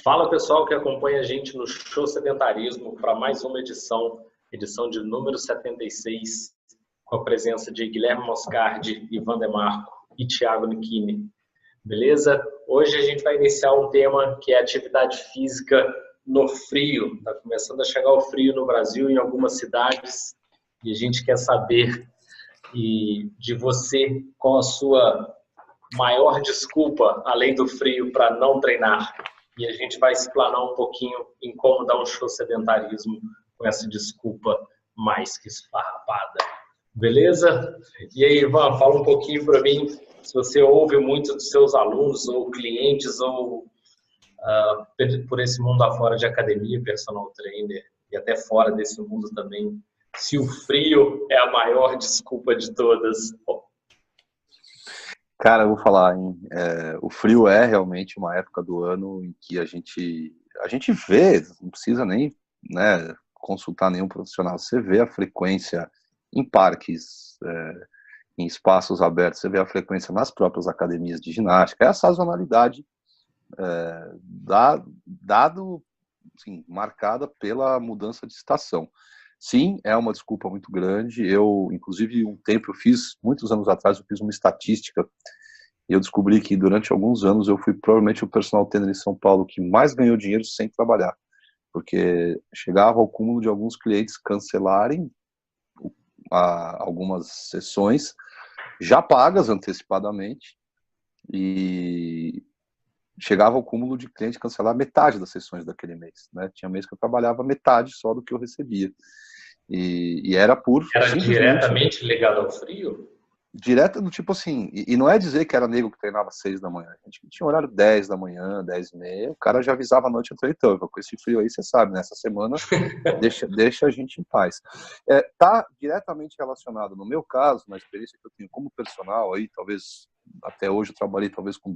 Fala pessoal que acompanha a gente no Show Sedentarismo para mais uma edição de número 76, com a presença de Guilherme Moscardi, Ivan Demarco e Thiago Nicchini. Beleza? Hoje a gente vai iniciar um tema que é atividade física no frio. Está começando a chegar o frio no Brasil, em algumas cidades, e a gente quer saber de você qual a sua maior desculpa, além do frio, para não treinar. E a gente vai explanar um pouquinho em como dar um show sedentarismo com essa desculpa mais que esfarrapada. Beleza? E aí, Ivan, fala um pouquinho para mim, se você ouve muito dos seus alunos ou clientes ou por esse mundo afora de academia, personal trainer, e até fora desse mundo também, se o frio é a maior desculpa de todas. Cara, eu vou falar, hein? O frio é realmente uma época do ano em que a gente vê, não precisa nem, né, consultar nenhum profissional, você vê a frequência em parques, em espaços abertos, você vê a frequência nas próprias academias de ginástica, é a sazonalidade assim, marcada pela mudança de estação. Sim, é uma desculpa muito grande. Eu, inclusive, muitos anos atrás, eu fiz uma estatística e eu descobri que durante alguns anos eu fui provavelmente o personal trainer em São Paulo que mais ganhou dinheiro sem trabalhar, porque chegava ao cúmulo de alguns clientes cancelarem algumas sessões já pagas antecipadamente e chegava ao cúmulo de cliente cancelar metade das sessões daquele mês, né? Tinha mês que eu trabalhava metade só do que eu recebia. E era Era diretamente ligado ao frio? Direto do tipo assim, e não é dizer que era nego que treinava 6 da manhã, a gente tinha horário 10 da manhã, 10 e meia, o cara já avisava à noite, então, com esse frio aí, você sabe, nessa semana, deixa a gente em paz. Tá diretamente relacionado, no meu caso, na experiência que eu tenho como personal, aí, talvez, até hoje eu trabalhei talvez com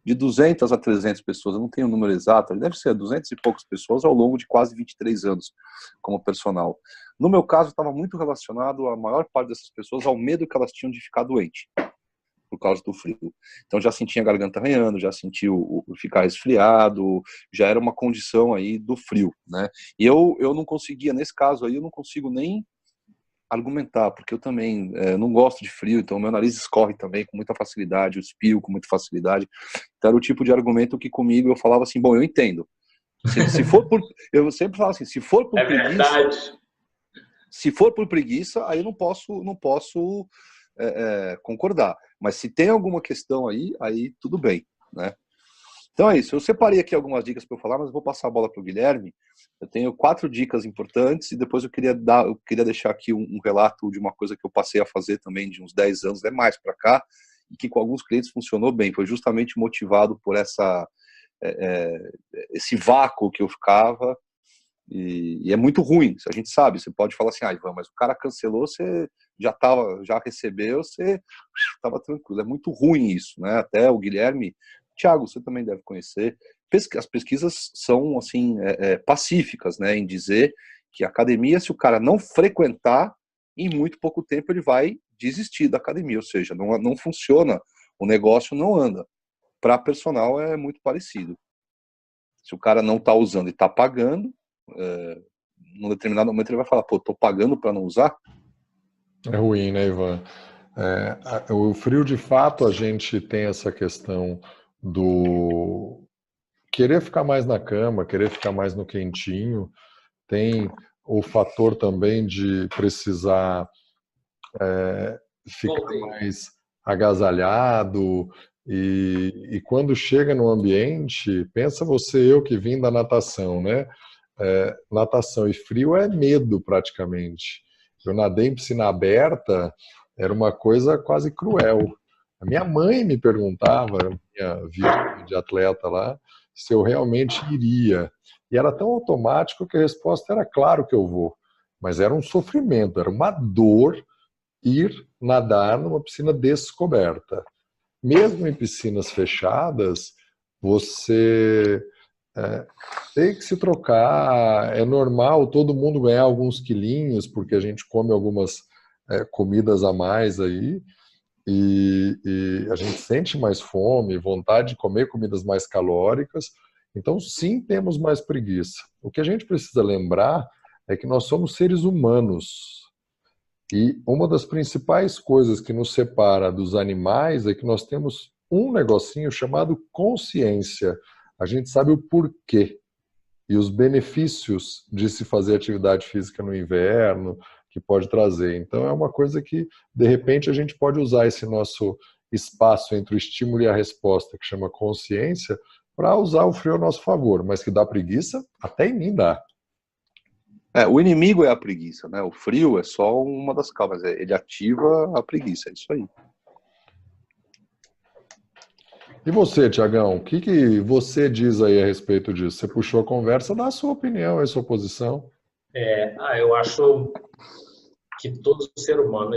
de 200 a 300 pessoas, eu não tenho o número exato, deve ser 200 e poucas pessoas ao longo de quase 23 anos como personal. No meu caso, estava muito relacionado, a maior parte dessas pessoas, ao medo que elas tinham de ficar doente por causa do frio. Então já sentia a garganta arranhando, já sentia o ficar resfriado, já era uma condição aí do frio, né? E eu não conseguia, nesse caso aí, eu não consigo nem argumentar, porque eu também não gosto de frio, então meu nariz escorre também com muita facilidade, eu espirro com muita facilidade. Então era o tipo de argumento que comigo eu falava assim, bom, eu entendo. Se for por, eu sempre falo assim, se for por preguiça, verdade. Se for por preguiça, aí eu não posso concordar. Mas se tem alguma questão aí tudo bem, né? Então é isso. Eu separei aqui algumas dicas para eu falar, mas eu vou passar a bola para o Guilherme. Eu tenho 4 dicas importantes e depois eu queria deixar aqui um relato de uma coisa que eu passei a fazer também de uns 10 anos, mais para cá, e que com alguns clientes funcionou bem. Foi justamente motivado por esse vácuo que eu ficava. E é muito ruim, a gente sabe, você pode falar assim, Ivan, mas o cara cancelou, você já recebeu, você estava tranquilo. É muito ruim isso, né? Até o Guilherme, Thiago, você também deve conhecer. As pesquisas são, assim, pacíficas, né, em dizer que a academia, se o cara não frequentar, em muito pouco tempo ele vai desistir da academia, ou seja, não funciona, o negócio não anda. Para personal é muito parecido. Se o cara não está usando e está pagando, num determinado momento ele vai falar, pô, tô pagando para não usar? É ruim, né, Ivan? O frio, de fato, a gente tem essa questão do querer ficar mais na cama, querer ficar mais no quentinho. Tem o fator também de precisar ficar mais agasalhado. E quando chega no ambiente, pensa eu que vim da natação, né? Natação e frio é medo praticamente. Eu nadei em piscina aberta, era uma coisa quase cruel. A minha mãe me perguntava, minha vida de atleta lá, se eu realmente iria. E era tão automático que a resposta era claro que eu vou. Mas era um sofrimento, era uma dor ir nadar numa piscina descoberta. Mesmo em piscinas fechadas, você tem que se trocar, é normal todo mundo ganhar alguns quilinhos, porque a gente come algumas comidas a mais aí, e a gente sente mais fome, vontade de comer comidas mais calóricas, Então, sim, temos mais preguiça. O que a gente precisa lembrar é que nós somos seres humanos. E uma das principais coisas que nos separa dos animais é que nós temos um negocinho chamado consciência. A gente sabe o porquê e os benefícios de se fazer atividade física no inverno, que pode trazer. Então, é uma coisa que, de repente, a gente pode usar esse nosso espaço entre o estímulo e a resposta, que chama consciência, para usar o frio a nosso favor. Mas que dá preguiça, até em mim dá. O inimigo é a preguiça, né? O frio é só uma das causas. Ele ativa a preguiça, é isso aí. E você, Tiagão, o que você diz aí a respeito disso? Você puxou a conversa, dá a sua opinião, a sua posição. Eu acho que todo ser humano,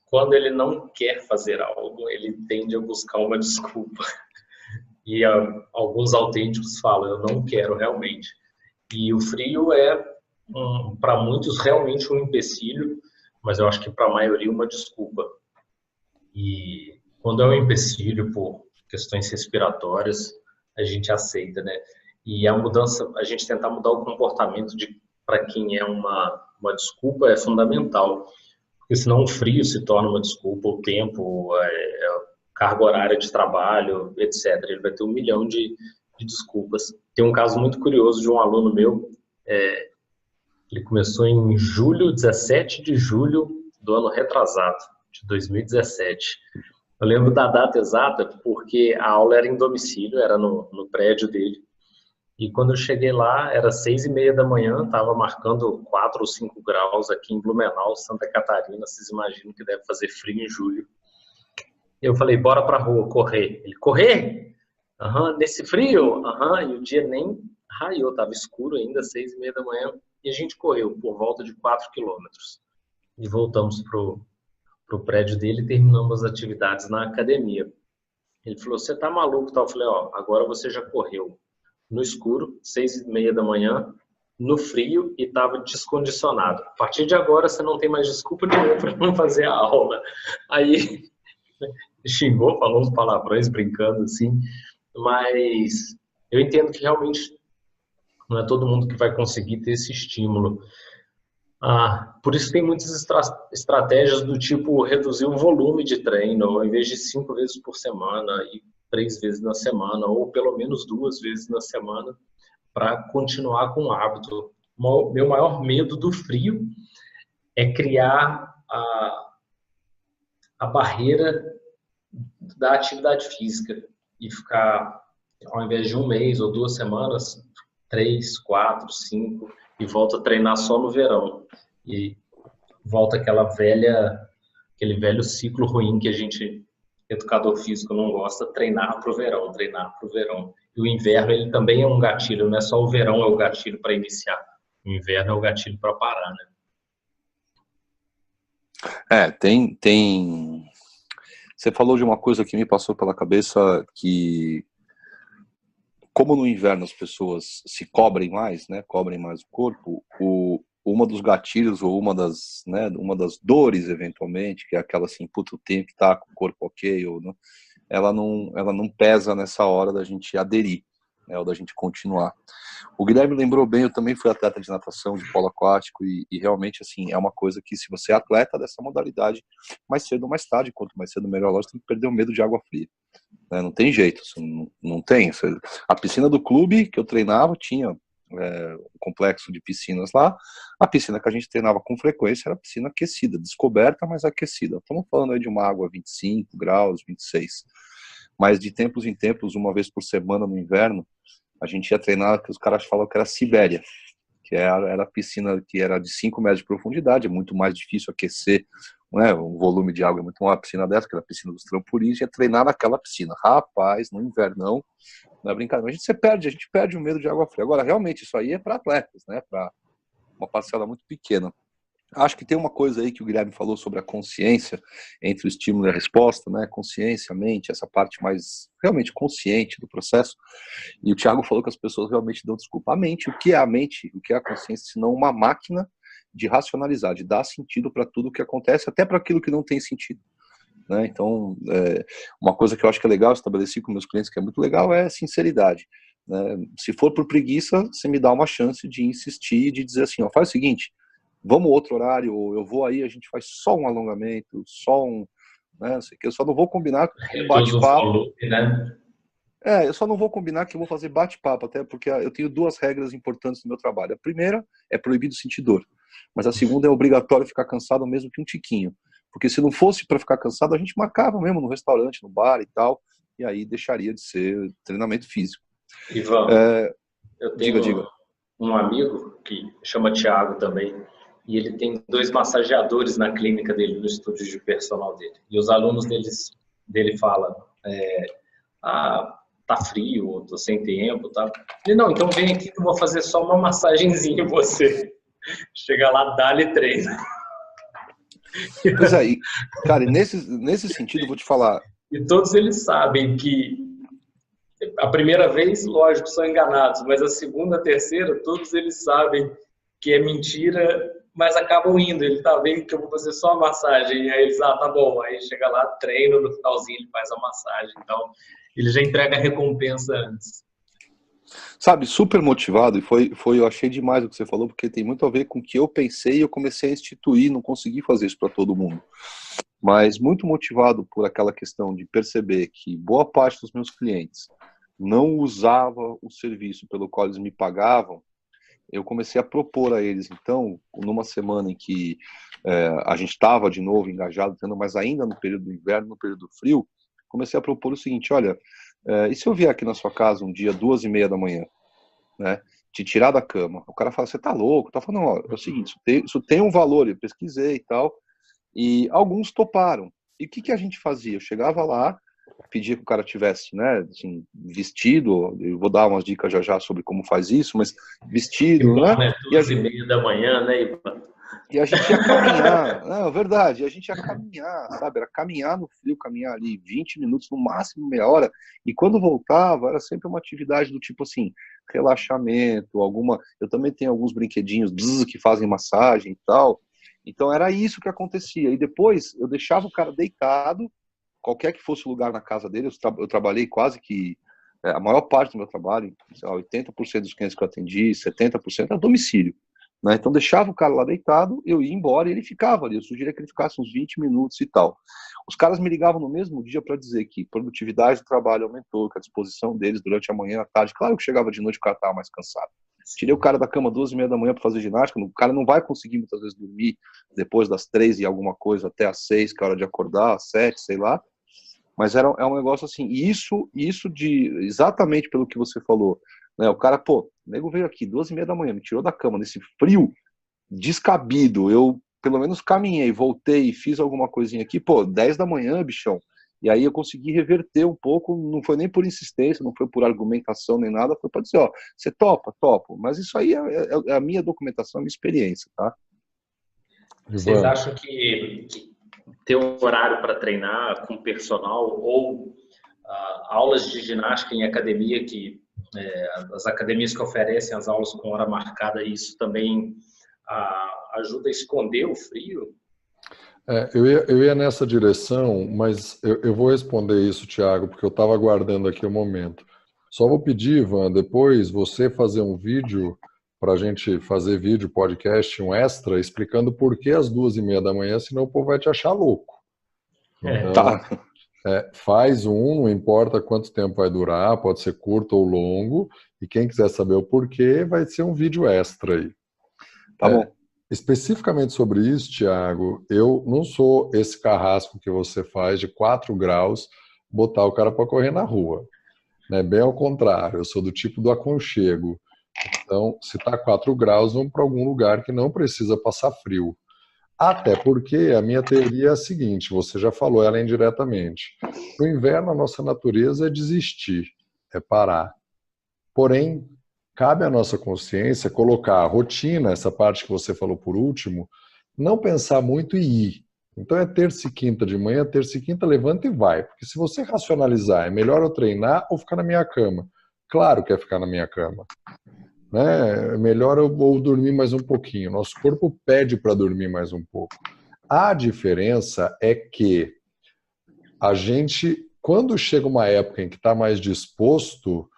quando ele não quer fazer algo, ele tende a buscar uma desculpa. E alguns autênticos falam, eu não quero realmente. E o frio é, para muitos, realmente um empecilho, mas eu acho que para a maioria uma desculpa. E quando é um empecilho por questões respiratórias, a gente aceita, né? E a mudança, a gente tentar mudar o comportamento para quem é uma desculpa é fundamental. Porque senão o frio se torna uma desculpa, o tempo, carga horária de trabalho, etc. Ele vai ter 1 milhão de desculpas. Tem um caso muito curioso de um aluno meu, ele começou em 17 de julho do ano retrasado, de 2017. Eu lembro da data exata porque a aula era em domicílio, era no prédio dele. E quando eu cheguei lá, era 6h30 da manhã, estava marcando 4 ou 5 graus aqui em Blumenau, Santa Catarina. Vocês imaginam que deve fazer frio em julho. Eu falei, bora pra rua, correr. Ele, correr? Nesse frio? E o dia nem raiou, estava escuro ainda, 6h30 da manhã. E a gente correu por volta de 4 quilômetros. E voltamos pro prédio dele e terminamos as atividades na academia. Ele falou, você tá maluco? Eu falei, agora você já correu no escuro, 6h30 da manhã, no frio e estava descondicionado. A partir de agora você não tem mais desculpa nenhuma para não fazer a aula. Aí xingou, falou uns palavrões brincando assim, mas eu entendo que realmente não é todo mundo que vai conseguir ter esse estímulo. Por isso tem muitas estratégias do tipo reduzir o volume de treino, ao invés de 5 vezes por semana e 3 vezes na semana, ou pelo menos 2 vezes na semana, para continuar com o hábito. Meu maior medo do frio é criar a barreira da atividade física e ficar, ao invés de 1 mês ou 2 semanas, 3, 4, 5, e volta a treinar só no verão. E volta aquele velho ciclo ruim que a gente, educador físico, não gosta, treinar para o verão, treinar para o verão. E o inverno, ele também é um gatilho, não é só o verão é o gatilho para iniciar. O inverno é o gatilho para parar, né? Tem... Você falou de uma coisa que me passou pela cabeça, que como no inverno as pessoas se cobrem mais, né, cobrem mais o corpo, uma dos gatilhos ou uma das dores, eventualmente, que é aquela assim, puta, eu tenho que estar com o corpo ok, ou não, ela não pesa nessa hora da gente aderir, né, ou da gente continuar. O Guilherme lembrou bem, eu também fui atleta de natação, de polo aquático, e realmente, assim, é uma coisa que se você é atleta dessa modalidade, mais cedo ou mais tarde, quanto mais cedo melhor, lógico, tem que perder o medo de água fria. Né? Não tem jeito, não tem. A piscina do clube que eu treinava tinha um complexo de piscinas lá. A piscina que a gente treinava com frequência era piscina aquecida, descoberta, mas aquecida. Estamos falando aí de uma água 25 graus, 26. Mas de tempos em tempos, uma vez por semana no inverno, a gente ia treinar, que os caras falavam que era Sibéria, que era a piscina que era de 5 metros de profundidade, é muito mais difícil aquecer, né, um volume de água é muito maior, a piscina dessa, que era a piscina dos trampolins, ia treinar naquela piscina. Rapaz, no invernão, não é brincadeira, a gente perde o medo de água fria. Agora, realmente, isso aí é para atletas, né, para uma parcela muito pequena. Acho que tem uma coisa aí que o Guilherme falou sobre a consciência entre o estímulo e a resposta, né? Consciência, mente, essa parte mais realmente consciente do processo. E o Thiago falou que as pessoas realmente dão desculpa. A mente, o que é a mente, o que é a consciência, senão uma máquina de racionalizar, de dar sentido para tudo o que acontece, até para aquilo que não tem sentido. né? Então, uma coisa que eu acho que é legal estabelecer com meus clientes, que é muito legal, é sinceridade, né? Se for por preguiça, você me dá uma chance de insistir, de dizer assim, ó, faz o seguinte, vamos outro horário, ou eu vou aí, a gente faz só um alongamento, só um, né? Eu só não vou combinar um Reduz o bate-papo. volume, né? Eu só não vou combinar que eu vou fazer bate-papo, até porque eu tenho duas regras importantes no meu trabalho. A primeira é proibido sentir dor, mas a segunda é obrigatório ficar cansado mesmo que um tiquinho. Porque se não fosse para ficar cansado, a gente marcava mesmo no restaurante, no bar e tal, e aí deixaria de ser treinamento físico. Ivan, eu tenho Diga. um amigo que chama Thiago também, e ele tem 2 massageadores na clínica dele, no estúdio de personal dele. E os alunos dele falam, tá frio, tô sem tempo, tá? Ele, não, então vem aqui que eu vou fazer só uma massagenzinha em você. Chega lá, dá-lhe treino. Pois é, cara, nesse sentido, eu vou te falar. E todos eles sabem que a primeira vez, lógico, são enganados, mas a segunda, a terceira, todos eles sabem que é mentira, mas acabam indo. Ele tá vendo que eu vou fazer só a massagem, e aí eles, tá bom. Aí chega lá, treina, no finalzinho ele faz a massagem. Então, ele já entrega a recompensa antes. Sabe, super motivado, e eu achei demais o que você falou, porque tem muito a ver com o que eu pensei e eu comecei a instituir, não consegui fazer isso para todo mundo. Mas muito motivado por aquela questão de perceber que boa parte dos meus clientes não usava o serviço pelo qual eles me pagavam, eu comecei a propor a eles, então, numa semana em que a gente estava de novo engajado, mas ainda no período do inverno, no período do frio, comecei a propor o seguinte, olha, e se eu vier aqui na sua casa um dia, 2:30 da manhã, né, te tirar da cama? O cara fala, você tá louco? Tá falando, ó, é o seguinte, isso tem um valor, eu pesquisei e tal, e alguns toparam. E o que a gente fazia? Eu chegava lá, pedia que o cara tivesse, né, assim, vestido, eu vou dar umas dicas já sobre como faz isso, mas vestido, Bom, né? né? 2:30 da manhã, né, Ivan? E a gente ia caminhar, não, é verdade, a gente ia caminhar, sabe? Era caminhar no frio, caminhar ali 20 minutos, no máximo meia hora, e quando voltava, era sempre uma atividade do tipo assim, relaxamento, eu também tenho alguns brinquedinhos que fazem massagem e tal, então era isso que acontecia, e depois eu deixava o cara deitado, qualquer que fosse o lugar na casa dele, eu trabalhei quase que, a maior parte do meu trabalho, sei lá, 80% dos clientes que eu atendi, 70% era domicílio. Né? Então deixava o cara lá deitado, eu ia embora e ele ficava ali. Eu sugeria que ele ficasse uns 20 minutos e tal. Os caras me ligavam no mesmo dia para dizer que a produtividade do trabalho aumentou, que a disposição deles durante a manhã, a tarde. Claro que chegava de noite o cara estava mais cansado. Tirei o cara da cama 2:30 da manhã para fazer ginástica. O cara não vai conseguir muitas vezes dormir depois das 3 e alguma coisa até às 6, que é a hora de acordar, às 7, sei lá. Mas é um negócio assim. E isso exatamente pelo que você falou. Né? O cara, o nego veio aqui 2:30 da manhã, me tirou da cama nesse frio descabido. Eu, pelo menos, caminhei, voltei e fiz alguma coisinha aqui. 10 da manhã, bichão. E aí eu consegui reverter um pouco. Não foi nem por insistência, não foi por argumentação nem nada. Foi para dizer, ó, você topa? Topo. Mas isso aí é a minha documentação, a minha experiência, tá? Vocês acham que ter um horário para treinar com personal ou aulas de ginástica em academia, que as academias que oferecem as aulas com hora marcada, isso também ajuda a esconder o frio? Eu ia nessa direção, mas eu vou responder isso, Thiago, porque eu estava aguardando aqui o momento. Só vou pedir, Ivan, depois você fazer um vídeo para a gente fazer vídeo, podcast, um extra, explicando por que às 2:30 da manhã, senão o povo vai te achar louco. Então, Tá. faz não importa quanto tempo vai durar, pode ser curto ou longo, e quem quiser saber o porquê, vai ser um vídeo extra aí. Tá bom. Especificamente sobre isso, Thiago, eu não sou esse carrasco que você faz de 4 graus, botar o cara para correr na rua. Né? Bem ao contrário, eu sou do tipo do aconchego. Então, se está 4 graus, vamos para algum lugar que não precisa passar frio. Até porque a minha teoria é a seguinte, você já falou ela indiretamente. No inverno, a nossa natureza é desistir, é parar. Porém, cabe à nossa consciência colocar a rotina, essa parte que você falou por último, não pensar muito e ir. Então é terça e quinta de manhã, terça e quinta, levanta e vai. Porque se você racionalizar, é melhor eu treinar ou ficar na minha cama? Claro que é ficar na minha cama. Né? É melhor eu dormir mais um pouquinho. Nosso corpo pede para dormir mais um pouco. A diferença é que A gente, quando chega uma época em que está mais disposto,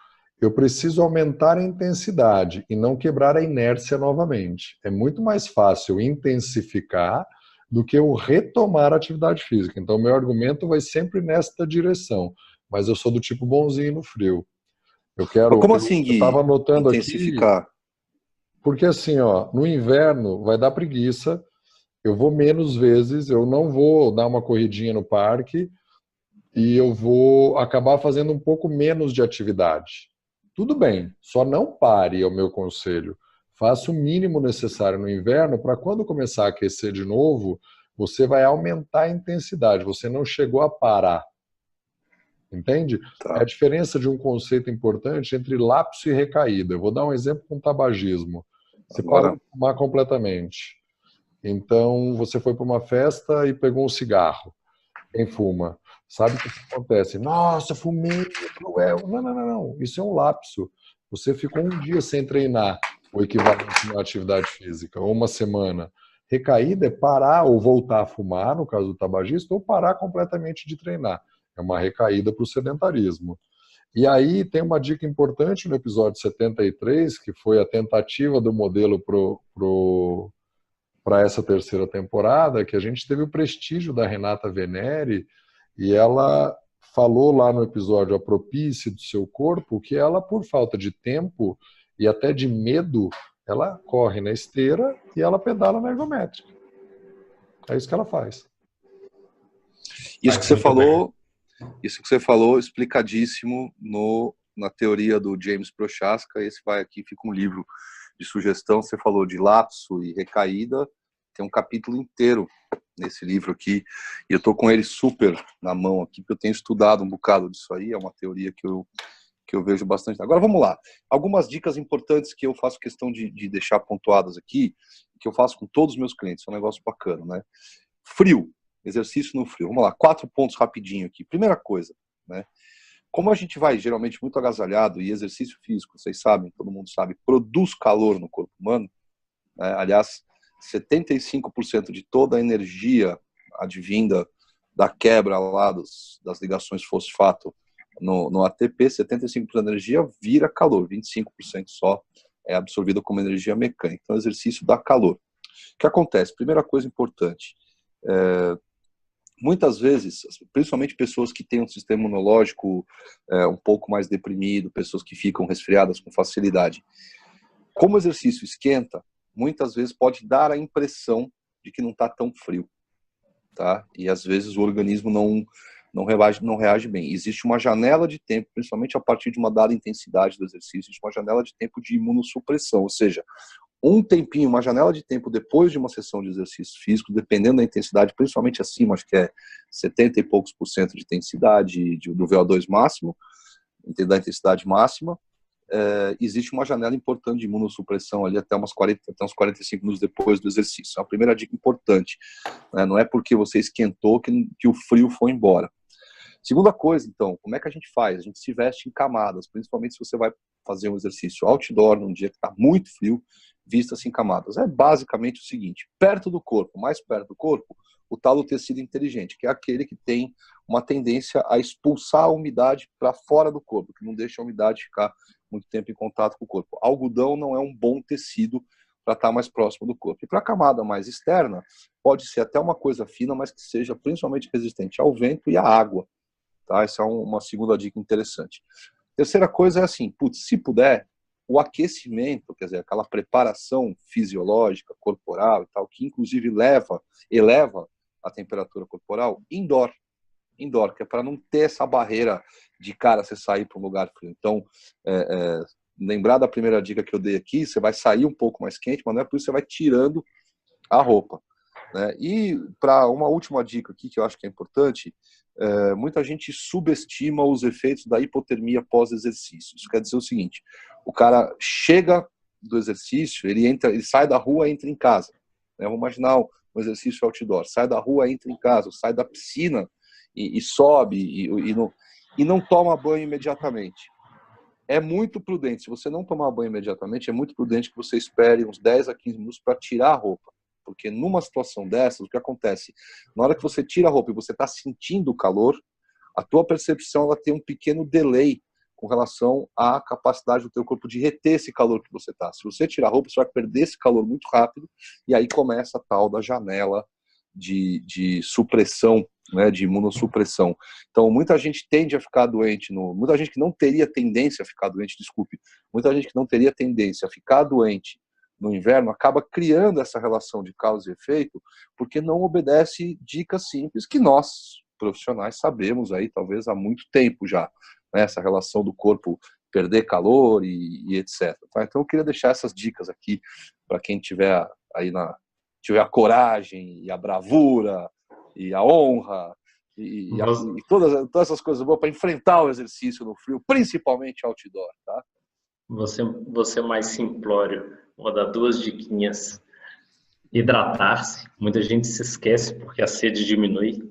eu preciso aumentar a intensidade e não quebrar a inércia novamente. É muito mais fácil intensificar do que eu retomar a atividade física. Então, meu argumento vai sempre nesta direção. Mas eu sou do tipo bonzinho no frio. Mas como assim, Eu estava Gui, anotando aqui, intensificar? porque assim, ó, no inverno vai dar preguiça, eu vou menos vezes, eu não vou dar uma corridinha no parque e eu vou acabar fazendo um pouco menos de atividade. Tudo bem, só não pare, é o meu conselho. Faça o mínimo necessário no inverno para quando começar a aquecer de novo, você vai aumentar a intensidade, você não chegou a parar. Entende? É a Tá, diferença de um conceito importante entre lapso e recaída. Eu vou dar um exemplo com tabagismo. Você parou agora, de fumar completamente. Então, você foi para uma festa e pegou um cigarro. Quem fuma sabe o que acontece. Nossa, fumei, é cruel. Não, não, não, não. Isso é um lapso. Você ficou um dia sem treinar, o equivalente a uma atividade física, ou uma semana. Recaída é parar ou voltar a fumar, no caso do tabagista, ou parar completamente de treinar. É uma recaída para o sedentarismo. E aí tem uma dica importante no episódio 73, que foi a tentativa do modelo para essa terceira temporada, que a gente teve o prestígio da Renata Venere, e ela falou lá no episódio Apropie-se do seu corpo que ela, por falta de tempo e até de medo, ela corre na esteira e ela pedala na ergométrica. É isso que ela faz. isso que você Muito bem. falou, isso que você falou, explicadíssimo na teoria do James Prochaska. Esse vai aqui, fica um livro de sugestão. Você falou de lapso e recaída, tem um capítulo inteiro nesse livro aqui, e eu tô com ele super na mão aqui, porque eu tenho estudado um bocado disso aí, é uma teoria que eu vejo bastante. Agora vamos lá, algumas dicas importantes que eu faço questão de deixar pontuadas aqui, que eu faço com todos os meus clientes, é um negócio bacana, né? Frio, exercício no frio. Vamos lá, 4 pontos rapidinho aqui. Primeira coisa, né? Como a gente vai geralmente muito agasalhado e exercício físico, vocês sabem, todo mundo sabe, produz calor no corpo humano, né? Aliás, 75% de toda a energia advinda da quebra lá das ligações fosfato no ATP, 75% da energia vira calor, 25% só é absorvida como energia mecânica. Então, o exercício dá calor. O que acontece? Primeira coisa importante, muitas vezes, principalmente pessoas que têm um sistema imunológico um pouco mais deprimido, pessoas que ficam resfriadas com facilidade, como o exercício esquenta, muitas vezes pode dar a impressão de que não está tão frio, tá? E às vezes o organismo não reage bem. Existe uma janela de tempo, principalmente a partir de uma dada intensidade do exercício, existe uma janela de tempo de imunossupressão, ou seja, um tempinho, uma janela de tempo depois de uma sessão de exercício físico, dependendo da intensidade, principalmente acima, acho que é 70 e poucos por cento de intensidade do VO2 máximo, da intensidade máxima, existe uma janela importante de imunossupressão ali até uns 45 minutos depois do exercício. É a primeira dica importante, né? Não é porque você esquentou que o frio foi embora. Segunda coisa, então, como é que a gente faz? A gente se veste em camadas, principalmente se você vai fazer um exercício outdoor num dia que está muito frio, vista-se em camadas. É basicamente o seguinte, perto do corpo, mais perto do corpo, o tal do tecido inteligente, que é aquele que tem uma tendência a expulsar a umidade para fora do corpo, que não deixa a umidade ficar muito tempo em contato com o corpo. Algodão não é um bom tecido para estar mais próximo do corpo. E para a camada mais externa, pode ser até uma coisa fina, mas que seja principalmente resistente ao vento e à água. Tá? Essa é uma segunda dica interessante. Terceira coisa é assim, se puder, o aquecimento, quer dizer, aquela preparação fisiológica, corporal e tal, que inclusive eleva a temperatura corporal, indoor, que é para não ter essa barreira de cara você sair para um lugar frio. Então, lembrar da primeira dica que eu dei aqui, você vai sair um pouco mais quente, mas não é por isso que você vai tirando a roupa, né? E para uma última dica aqui que eu acho que é importante, muita gente subestima os efeitos da hipotermia pós-exercício. Isso quer dizer o seguinte, o cara chega do exercício, ele sai da rua, entra em casa, né? Vamos imaginar um exercício outdoor, sai da rua, entra em casa, sai da piscina e sobe e não toma banho imediatamente. É muito prudente, se você não tomar banho imediatamente, é muito prudente que você espere uns 10 a 15 minutos para tirar a roupa. Porque numa situação dessas, o que acontece? Na hora que você tira a roupa e você está sentindo o calor, a tua percepção ela tem um pequeno delay com relação à capacidade do teu corpo de reter esse calor que você está. Se você tirar a roupa, você vai perder esse calor muito rápido, e aí começa a tal da janela de supressão, né, de imunossupressão. Então, muita gente tende a ficar doente, muita gente que não teria tendência a ficar doente, desculpe, muita gente que não teria tendência a ficar doente no inverno, acaba criando essa relação de causa e efeito, porque não obedece dicas simples que nós, profissionais, sabemos aí, talvez há muito tempo já, né, essa relação do corpo perder calor e etc. Tá? Então eu queria deixar essas dicas aqui para quem tiver aí tiver a coragem e a bravura e a honra e todas essas coisas boas para enfrentar o exercício no frio, principalmente outdoor, tá? Você mais simplório, vou dar 2 diquinhas. Hidratar-se, muita gente se esquece porque a sede diminui,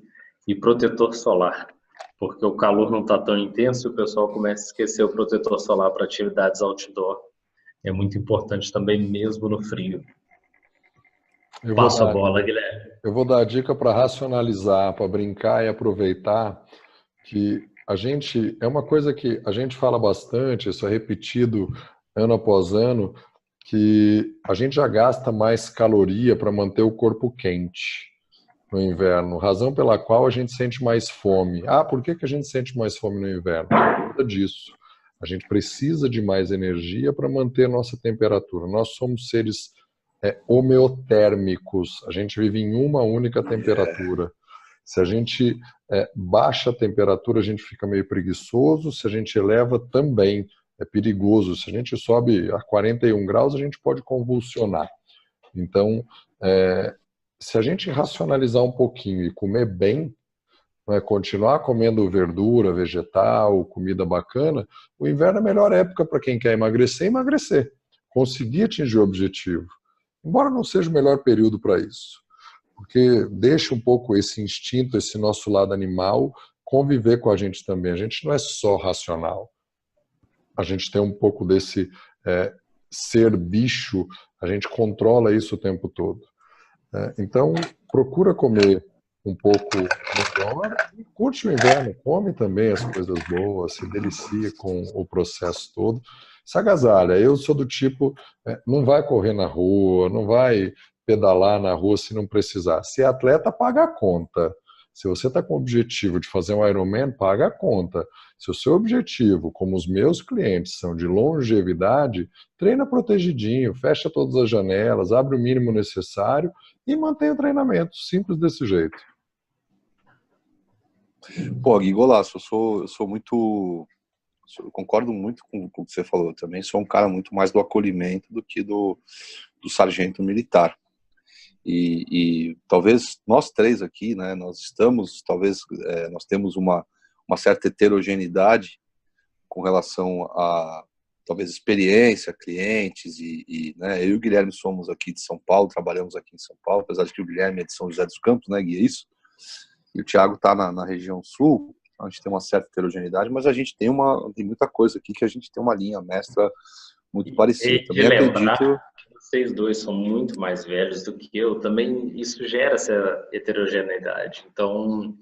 e protetor solar, porque o calor não está tão intenso e o pessoal começa a esquecer o protetor solar para atividades outdoor. É muito importante também, mesmo no frio. Passo a bola, Guilherme. Eu vou dar a dica para racionalizar, para brincar e aproveitar, que é uma coisa que a gente fala bastante, isso é repetido ano após ano, que a gente já gasta mais caloria para manter o corpo quente no inverno, razão pela qual a gente sente mais fome. Por que a gente sente mais fome no inverno? Por conta disso. A gente precisa de mais energia para manter a nossa temperatura. Nós somos seres homeotérmicos, a gente vive em uma única temperatura. Se a gente baixa a temperatura, a gente fica meio preguiçoso, se a gente eleva, também é perigoso. Se a gente sobe a 41 graus, a gente pode convulsionar. Então, se a gente racionalizar um pouquinho e comer bem, continuar comendo verdura, vegetal, comida bacana, o inverno é a melhor época para quem quer emagrecer, conseguir atingir o objetivo. Embora não seja o melhor período para isso, porque deixa um pouco esse instinto, esse nosso lado animal, conviver com a gente também. A gente não é só racional. A gente tem um pouco desse ser bicho, a gente controla isso o tempo todo. Então, procura comer um pouco melhor e curte o inverno, come também as coisas boas, se delicia com o processo todo. Se agasalha. Eu sou do tipo, não vai correr na rua, não vai pedalar na rua se não precisar. Se é atleta, paga a conta. Se você está com o objetivo de fazer um Ironman, paga a conta. Se o seu objetivo, como os meus clientes, são de longevidade, treina protegidinho, fecha todas as janelas, abre o mínimo necessário e mantém o treinamento. Simples desse jeito. Pô, Gui, golaço. Eu sou muito... Eu concordo muito com o que você falou. Eu também sou um cara muito mais do acolhimento do que do sargento militar. E talvez nós três aqui, né, nós temos uma certa heterogeneidade com relação a talvez experiência, clientes né, eu e o Guilherme somos aqui de São Paulo, trabalhamos aqui em São Paulo, apesar de que o Guilherme é de São José dos Campos, né, Gui, é isso? E o Thiago está na região sul. A gente tem uma certa heterogeneidade, mas a gente tem muita coisa aqui que a gente tem uma linha mestra muito parecida. Também acredito... Vocês dois são muito mais velhos do que eu, também isso gera essa heterogeneidade. Então,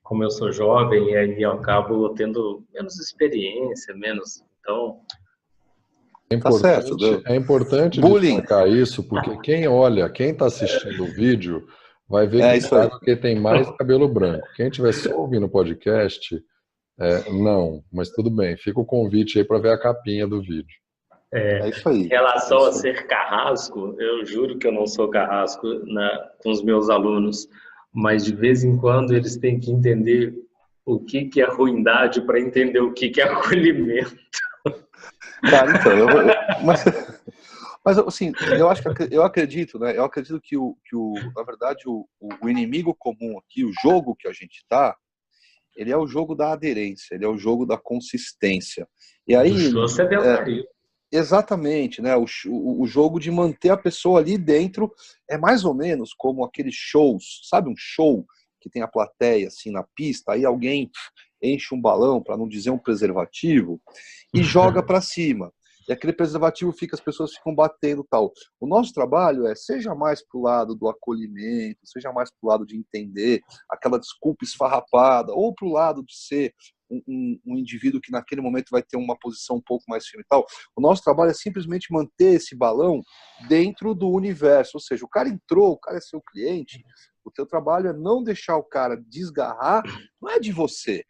como eu sou jovem, e aí eu acabo tendo menos experiência, então... É importante destacar isso, porque quem está assistindo o vídeo, vai ver que tem mais cabelo branco. Quem estiver só ouvindo o podcast, não, mas tudo bem. Fica o convite aí para ver a capinha do vídeo. É isso aí. Em relação a ser carrasco, eu juro que eu não sou carrasco com os meus alunos, mas de vez em quando eles têm que entender o que é ruindade para entender o que é acolhimento. Cara, então, mas assim, eu acredito, né? Eu acredito que na verdade o inimigo comum aqui, o jogo que a gente tá, ele é o jogo da aderência, ele é o jogo da consistência. E aí, exatamente, né? O jogo de manter a pessoa ali dentro é mais ou menos como aqueles shows, sabe, um show que tem a plateia assim na pista, aí alguém enche um balão, para não dizer um preservativo, e joga para cima. e aquele preservativo as pessoas ficam batendo e tal. O nosso trabalho seja mais para o lado do acolhimento, seja mais para o lado de entender aquela desculpa esfarrapada, ou para o lado de ser um indivíduo que naquele momento vai ter uma posição um pouco mais firme e tal. O nosso trabalho é simplesmente manter esse balão dentro do universo, ou seja, o cara entrou, o cara é seu cliente, o teu trabalho é não deixar o cara desgarrar, não é de você,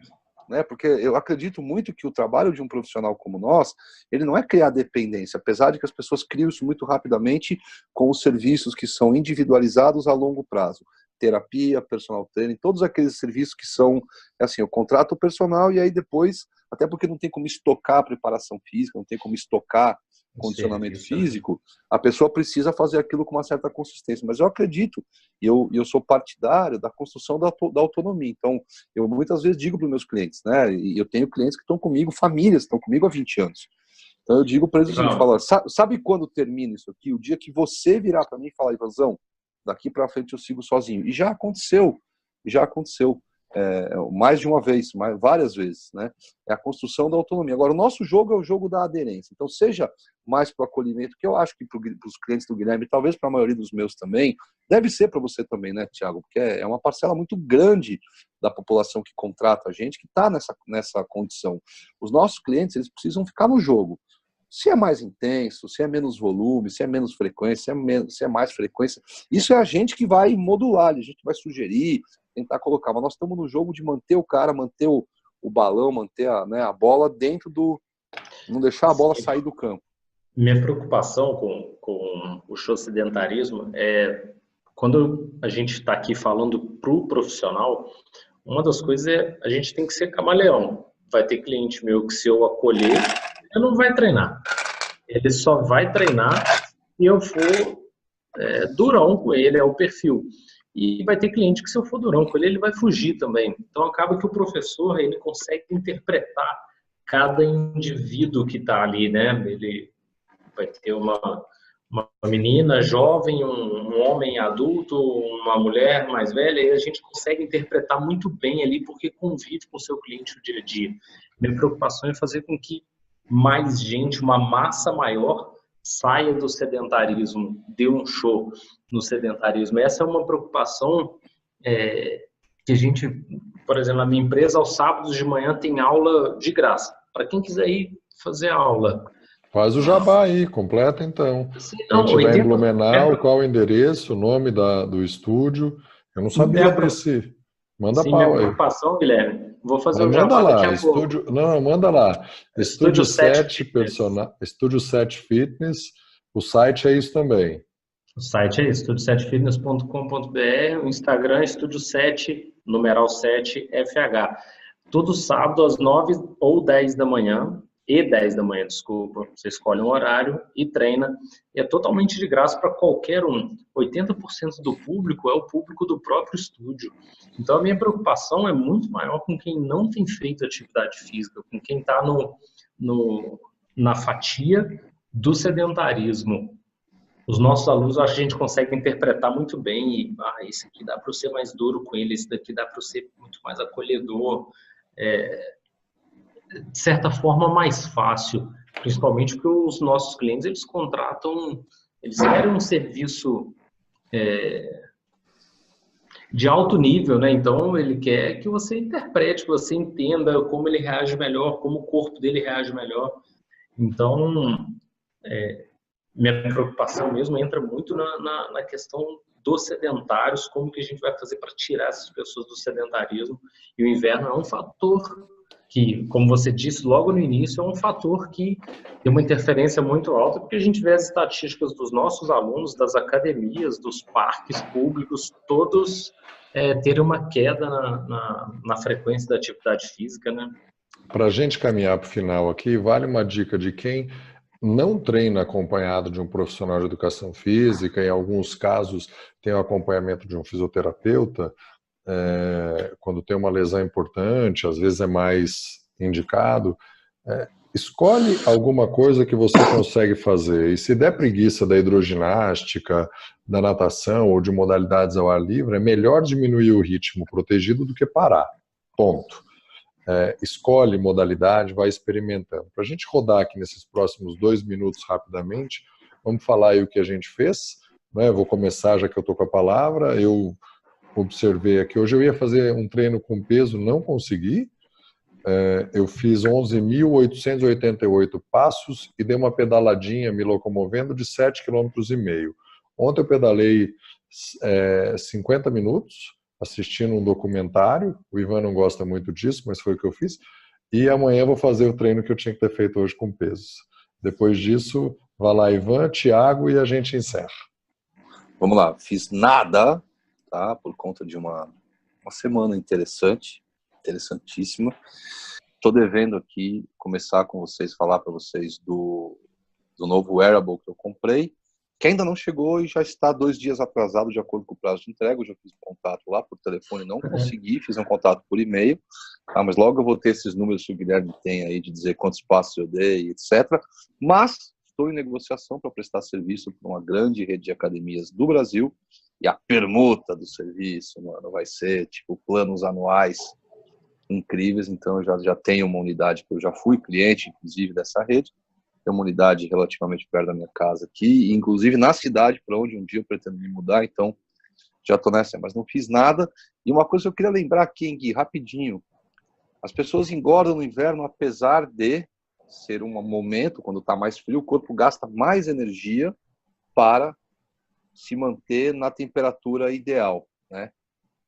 né? Porque eu acredito muito que o trabalho de um profissional como nós, ele não é criar dependência, apesar de que as pessoas criam isso muito rapidamente com os serviços que são individualizados a longo prazo. Terapia, personal training, todos aqueles serviços que são, assim, eu contrato o personal e aí depois, até porque não tem como estocar preparação física, não tem como estocar condicionamento físico, a pessoa precisa fazer aquilo com uma certa consistência. Mas eu acredito, e eu sou partidário da construção da autonomia. Então, eu muitas vezes digo para os meus clientes, né, e eu tenho clientes que estão comigo, famílias que estão comigo há 20 anos. Então eu digo para eles o seguinte, falo, sabe quando termina isso aqui? O dia que você virar para mim e falar, Ivanzão, daqui para frente eu sigo sozinho. E já aconteceu mais de uma vez, várias vezes, né? É a construção da autonomia. Agora, o nosso jogo é o jogo da aderência. Então, seja mais para o acolhimento, que eu acho que para os clientes do Guilherme, talvez para a maioria dos meus também, deve ser para você também, né, Thiago? Porque é uma parcela muito grande da população que contrata a gente, que está nessa condição. Os nossos clientes, eles precisam ficar no jogo. Se é mais intenso, se é menos volume, se é menos frequência, se é mais frequência, isso é a gente que vai modular, a gente vai sugerir, tentar colocar. Mas nós estamos no jogo de manter o cara, manter o balão, manter a bola dentro do... não deixar a bola sair do campo. Minha preocupação com o show sedentarismo é quando a gente está aqui falando para o profissional, uma das coisas é a gente tem que ser camaleão. Vai ter cliente meu que, se eu acolher, ele não vai treinar. Ele só vai treinar se eu for durão com ele, é o perfil. E vai ter cliente que, se eu for durão com ele vai fugir também. Então, acaba que o professor ele consegue interpretar cada indivíduo que está ali, né? Ele vai ter uma menina jovem, um homem adulto, uma mulher mais velha, e a gente consegue interpretar muito bem ali, porque convive com o seu cliente no dia a dia. Minha preocupação é fazer com que mais gente, uma massa maior, saia do sedentarismo, dê um show no sedentarismo. Essa é uma preocupação que a gente, por exemplo, na minha empresa, aos sábados de manhã tem aula de graça. Para quem quiser ir fazer aula. Faz o jabá aí, completa então. Quem estiver em Blumenau, qual o endereço, o nome do estúdio? Eu não sabia desse... Manda Sim, pau aí. Minha preocupação, Guilherme, vou fazer o jabá daqui a estúdio, pouco. Não, manda lá. Estúdio 7 Fitness. Estúdio 7 Fitness. O site é isso também. O site é estúdio7fitness.com.br, o Instagram é estúdio7, numeral 7, FH. Todo sábado às 9 ou 10 da manhã, desculpa, você escolhe um horário e treina. E é totalmente de graça para qualquer um. 80% do público é o público do próprio estúdio. Então, a minha preocupação é muito maior com quem não tem feito atividade física, com quem está na fatia do sedentarismo. Os nossos alunos, acho que a gente consegue interpretar muito bem e esse aqui dá para eu ser mais duro com ele, esse daqui dá para eu ser muito mais acolhedor, de certa forma mais fácil, principalmente porque os nossos clientes, eles contratam, eles querem um serviço de alto nível, né? Então ele quer que você interprete, que você entenda como ele reage melhor, como o corpo dele reage melhor. Então, minha preocupação mesmo entra muito na questão dos sedentários, como que a gente vai fazer para tirar essas pessoas do sedentarismo. E o inverno é um fator que, como você disse logo no início, é um fator que tem uma interferência muito alta, porque a gente vê as estatísticas dos nossos alunos, das academias, dos parques públicos, todos terem uma queda na frequência da atividade física, né? Para a gente caminhar para o final aqui, vale uma dica de quem não treina acompanhado de um profissional de educação física, em alguns casos tem o acompanhamento de um fisioterapeuta, quando tem uma lesão importante, às vezes é mais indicado, escolhe alguma coisa que você consegue fazer, e se der preguiça da hidroginástica, da natação ou de modalidades ao ar livre, é melhor diminuir o ritmo protegido do que parar, ponto. escolhe modalidade, vai experimentando. Para a gente rodar aqui nesses próximos 2 minutos rapidamente, vamos falar aí o que a gente fez, né? Vou começar, já que eu estou com a palavra. Eu observei aqui, hoje eu ia fazer um treino com peso, não consegui. Eu fiz 11.888 passos e dei uma pedaladinha me locomovendo de 7,5 km. Ontem eu pedalei 50 minutos assistindo um documentário. O Ivan não gosta muito disso, mas foi o que eu fiz. E amanhã eu vou fazer o treino que eu tinha que ter feito hoje com pesos. Depois disso, vai lá, Ivan, Thiago, e a gente encerra. Vamos lá, fiz nada, tá? Por conta de uma semana interessantíssima. Estou devendo aqui começar com vocês, falar para vocês do novo wearable que eu comprei, que ainda não chegou e já está 2 dias atrasado de acordo com o prazo de entrega. Eu já fiz um contato lá por telefone, não consegui, fiz um contato por e-mail, tá? Mas logo eu vou ter esses números que o Guilherme tem aí de dizer quantos passos eu dei, etc. Mas estou em negociação para prestar serviço para uma grande rede de academias do Brasil, e a permuta do serviço, mano, vai ser tipo planos anuais incríveis. Então eu já tenho uma unidade que eu já fui cliente, inclusive, dessa rede. Tem uma unidade relativamente perto da minha casa aqui, inclusive na cidade para onde um dia eu pretendo me mudar. Então já estou nessa, mas não fiz nada. E uma coisa que eu queria lembrar aqui, Gui, rapidinho: as pessoas engordam no inverno, apesar de ser um momento, quando está mais frio, o corpo gasta mais energia para se manter na temperatura ideal, né?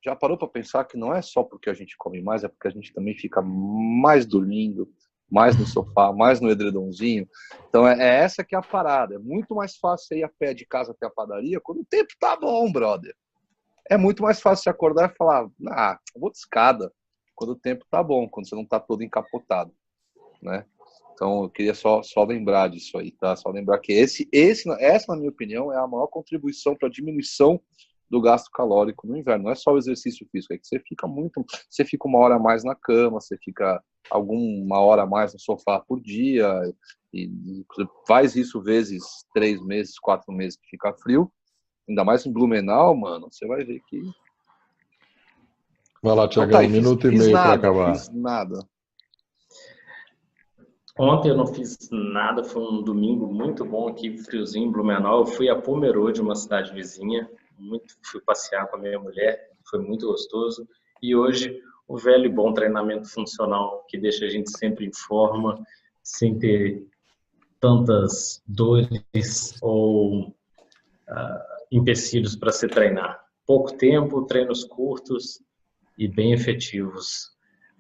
Já parou para pensar que não é só porque a gente come mais, é porque a gente também fica mais dormindo, mais no sofá, mais no edredomzinho. Então é essa que é a parada. É muito mais fácil você ir a pé de casa até a padaria quando o tempo tá bom, brother. É muito mais fácil você acordar e falar, eu vou de escada quando o tempo tá bom, quando você não tá todo encapotado, né? Então eu queria só lembrar disso aí, tá? Só lembrar que essa, na minha opinião, é a maior contribuição para a diminuição do gasto calórico no inverno. Não é só o exercício físico, é que você fica 1 hora a mais na cama, você fica alguma hora a mais no sofá por dia, e você faz isso vezes 3 meses, 4 meses que fica frio, ainda mais em Blumenau, mano, você vai ver que... Vai lá, Thiago, 1 minuto e meio para acabar. Fiz nada. Ontem eu não fiz nada, foi um domingo muito bom aqui, friozinho em Blumenau. Eu fui a Pomerode, uma cidade vizinha, fui passear com a minha mulher, foi muito gostoso. E hoje, o velho e bom treinamento funcional, que deixa a gente sempre em forma, sem ter tantas dores ou empecilhos para se treinar. Pouco tempo, treinos curtos e bem efetivos.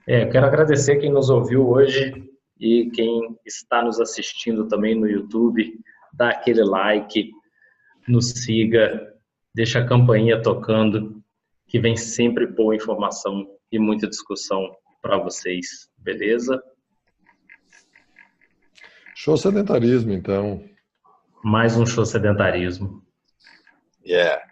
Eu quero agradecer quem nos ouviu hoje e quem está nos assistindo também no YouTube. Dá aquele like, nos siga, deixa a campainha tocando, que vem sempre boa informação e muita discussão para vocês, beleza? Show sedentarismo, então. Mais um show sedentarismo. Yeah.